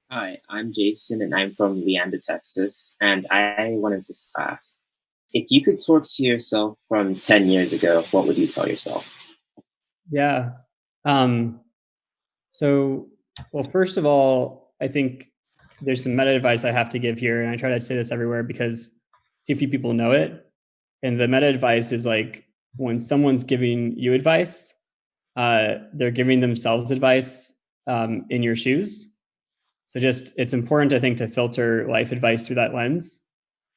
Hi, I'm Jason and I'm from Leander, Texas. And I wanted to ask if you could talk to yourself from 10 years ago, what would you tell yourself? Yeah. Um, so, well, first of all, I think there's some meta advice I have to give here, and I try to say this everywhere because too few people know it. And the meta advice is like when someone's giving you advice, they're giving themselves advice in your shoes. So just it's important, I think, to filter life advice through that lens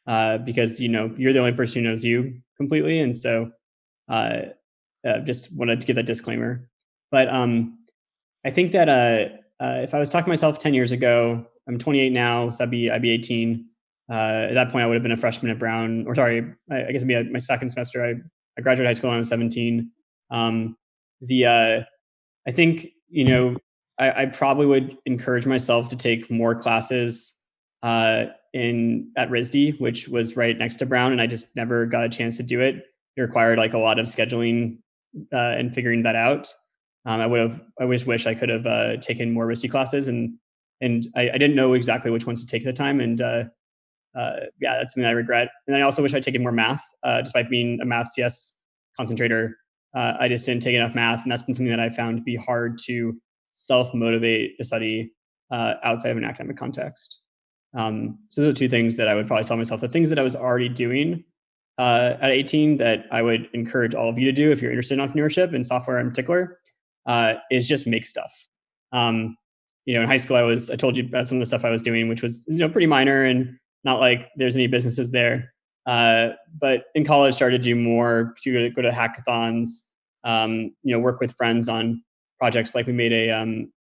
because you're the only person who knows you completely, and so uh, just wanted to give that disclaimer. But I think that if I was talking to myself 10 years ago, I'm 28 now, so I'd be 18. At that point, I would have been a freshman at Brown, or sorry, I guess it'd be my second semester. I graduated high school when I was 17. Um, the I think I probably would encourage myself to take more classes in at RISD, which was right next to Brown, and I just never got a chance to do it. It required like a lot of scheduling and figuring that out. I always wish I could have taken more risky classes, and I didn't know exactly which ones to take at the time, and yeah, that's something I regret. And I also wish I'd taken more math, despite being a math CS concentrator. I just didn't take enough math, and that's been something that I found to be hard to self motivate to study outside of an academic context. So those are two things that I would probably tell myself. The things that I was already doing at 18 that I would encourage all of you to do if you're interested in entrepreneurship and software in particular is just make stuff. Um, in high school, I told you about some of the stuff I was doing, which was pretty minor and not like there's any businesses there. But in college, started to do more to go to hackathons. Work with friends on projects. Like we made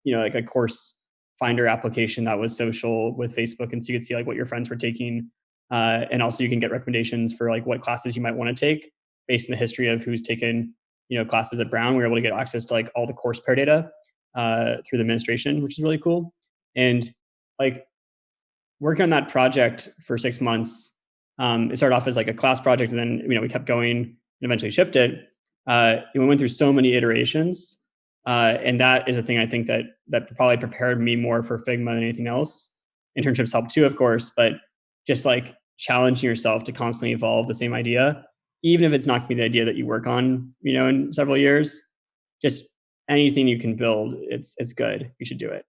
like a course finder application that was social with Facebook, and so you could see like what your friends were taking, and also you can get recommendations for like what classes you might want to take based on the history of who's taken classes at Brown. We were able to get access to like all the course pair data through the administration, which is really cool. And like working on that project for 6 months, it started off as like a class project, and then we kept going and eventually shipped it. We went through so many iterations, and that is a thing I think that probably prepared me more for Figma than anything else. Internships help too, of course, but just like challenging yourself to constantly evolve the same idea, even if it's not going to be the idea that you work on, in several years. Just anything you can build, it's good. You should do it.